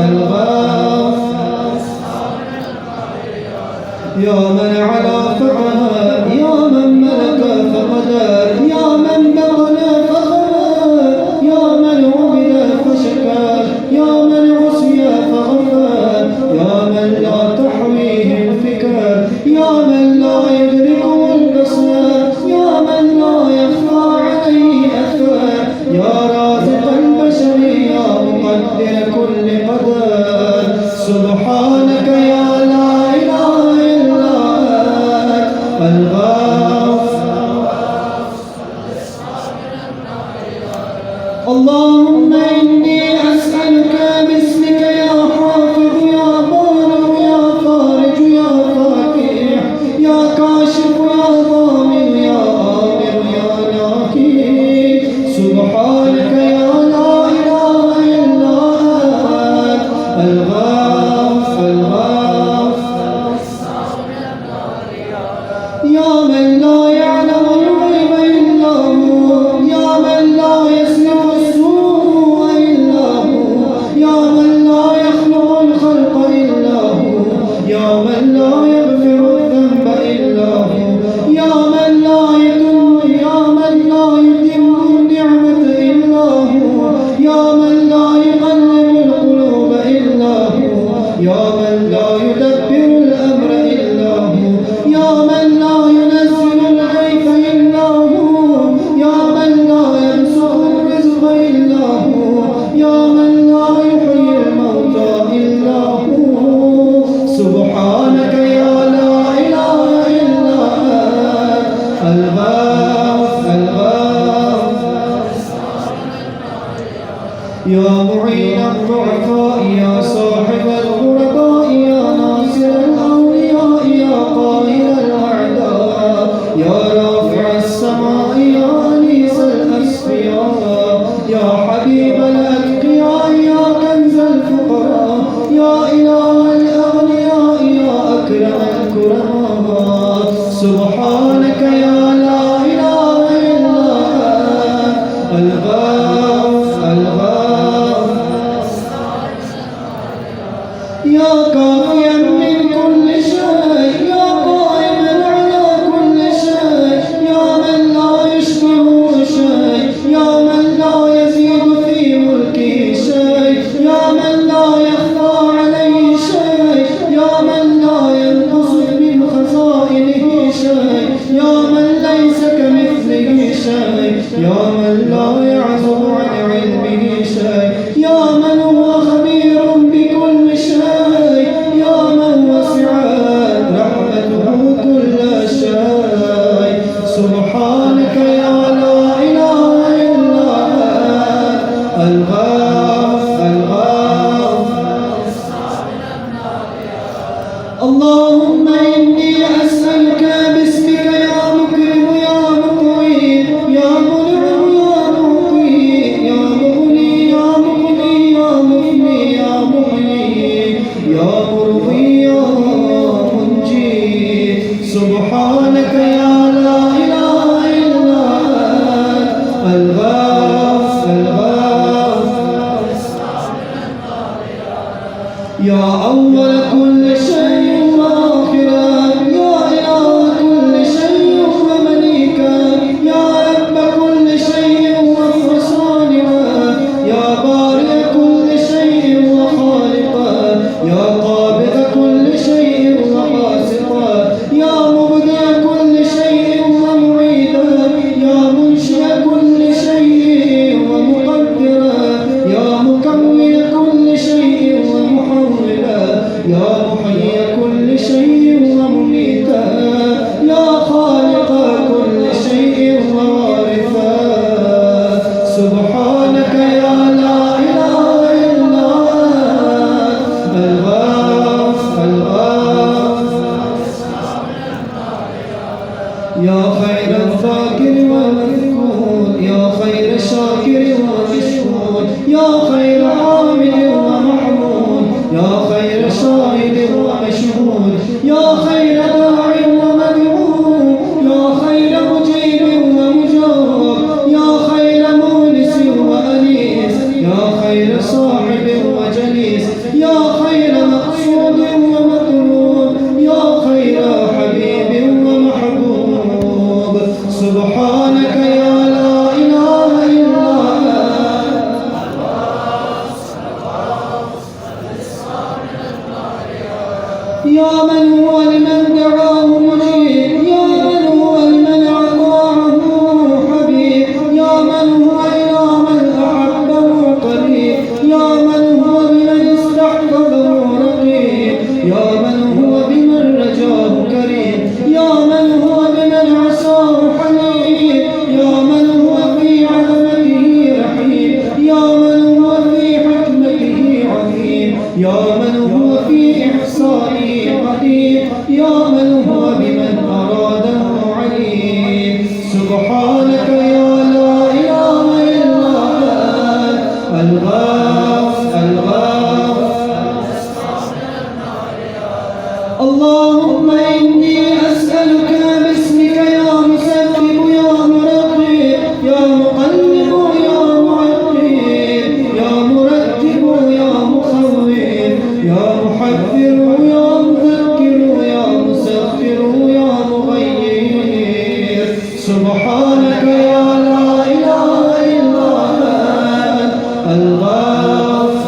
الغافر يا من علا فعال يا من ملك فقدر يا من بغنى فخبر يا من عبد فشكر يا من عصي فغفر يا من لا تحويه الفكر يا من لا يدركه البصر يا من لا يخفى عليه أثر يا رازق البشر يا مقدر كل قدر سبحانك يا لا إله إلا أنت الغافر اللهم إني أسألك باسمك يا حافظ يا بارئ يا فارج يا فاتح يا كاشف يا ضامن يا آمر يا ناكي سبحانك يا لا إله إلا أنت الغافر يا من لا يعلم الغيب إلا هو يا من لا يسلم السوء إلا هو يا من لا يخلق الخلق إلا هو يا من لا يغفر الذنب إلا هو يا من لا يتم النعمة إلا هو يا من لا يقلب القلوب إلا هو يا من لا يدبر الأمر إلا هو يا من لا ينزل الغيث إلا هو يا من لا يبسط الرزق إلا هو يا من لا يحيي الموتى إلا هو سبحانك يا لا إله إلا أنت الغافر يا معين الضعفاء يا صاحب الغرباء يا ناصر الأولياء يا قاهر الأعداء يا رافع السماء يا أنيس الأسفياء يا حبيب الأتقياء يا كنز الفقراء يا إله الأغنياء يا أكرم الكرماء سبحانك يا لا إله إلا أنت الغافر يا كافيا من كل شيء يا قائما على كل شيء يا من لا يشبهه شيء يا من لا يزيد في ملكه شيء يا من لا يخفى عليه شيء يا من لا ينقص من خزائنه شيء يا من ليس كمثله شيء يا من لا يعزب عن علمه شيء يا من هو خبير بكل شيء يا من وسعت رحمته كل شيء سبحانك يا لا إله إلا أنت الغافر اللهم إني أسألك باسمك يا مكرم يا مقيم يا منعم يا مقيم يا مغني يا مغني يا مغني يا مغني يا مرضي يا منجي سبحانك يا لا إله إلا أنت الغافر يا أول كل شيء وآخرا يا إله كل شيء ومليكا يا رب كل شيء وصانعا يا بارئ كل شيء وخالقا يا قابض كل شيء وباسطا يا مبدع كل شيء ومعيدا يا منشئ كل شيء ومقدرا يا مكون كل شيء ومحولا يا محيي يا خير الذاكر والمذكور يا خير شاكر ومشكور يا خير حامد ومحمود يا خير شاهد ومشهود يا خير داع ومدعو يا خير مجيب ومجاب يا خير مونس وأنيس يا خير صاحب وجليس يا خير مقصود ومطلوب يا خير حبيب ومحبوب سبحانك يا لا إله إلا أنت يا من هو لمن دعاه مجيب يا من هو لمن أطاعه حبيب يا من هو إلى من أحبه قريب يا من هو بمن استحفظه رقيب يا من هو بمن رجاه كريم يا من هو بمن عصاه حليم يا من هو في عظمته رحيم يا من هو في حكمته عظيم يا من هو في إحصائه قدير يا من هو بمن أراده عليم سبحانك يا لا إله إلا أنت الغاف اللهم إني أسألك باسمك يا مسبب يا مرقب يا مقلب يا معقب يا مرتب يا مخوف يا محذر يا مذكر يا مسخر يا مغير سبحانك يا لا إله إلا أنت الغاف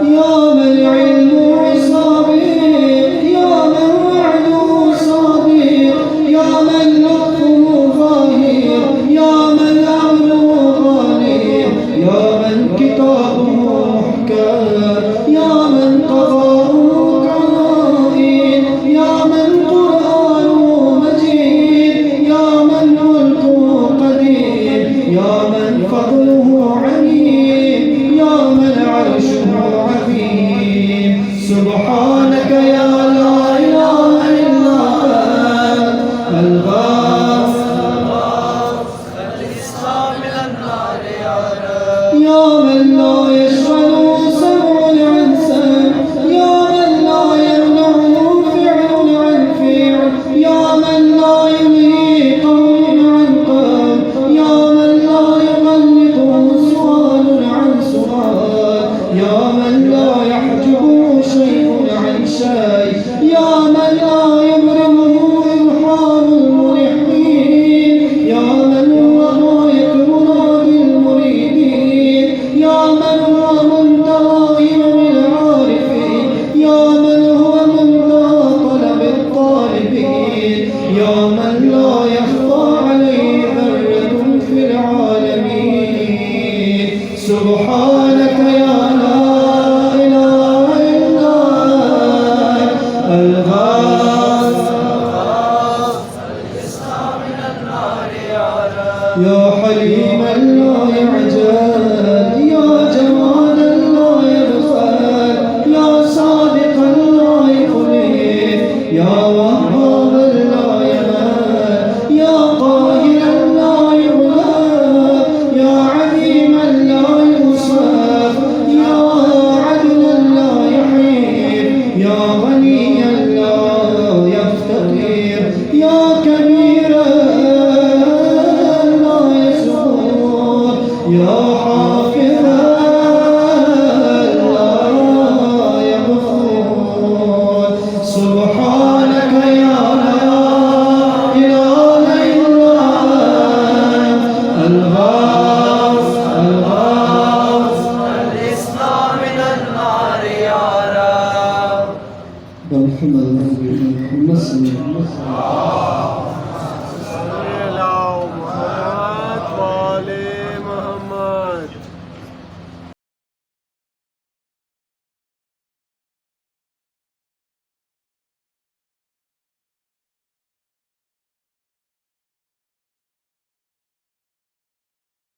يا من علمه صابر يا من وعده صادق يا من لطفه ظاهر يا من أمره غالب يا من كتابه محكم يا من قضاؤه كائن يا من قرآنه مجيد يا من ملكه قدير يا من فضله عميم يا من عرشه عظيم سبحانك يا لا إله إلا أنت الغاف يا من لا يشغل سمع عن سمع يا من لا يمنع فعل عن فعل يا من لا يلهي قول عن قول يا من لا يغلطه سؤال عن سؤال يا من لا يحجبه شيء عن شيء يا من لا يبرمه إلحام الملحين يا من هو غاية مراد المريدين يا من هو منتهى همم العارفين يا من هو منتهى طلب الطالبين يا من لا يخفى عليه ذرة في العالمين سبحانك يا لا إله إلا أنت الغاف يا حليما لا يعجل يا جمالا لا يبخل يا صادقا لا يخلف يا وهابا لا يمل يا قاهرا لا يغلب يا عظيما لا يوصف يا عدلا لا يحيد يا غنيا لا يفتقر يا كبيرا لا يسود يا حافظا لا يغفر سبحانك يا لا إله إلا أنت الغاف الإسلام من النار يا رب محمد صلى الله عليه وسلم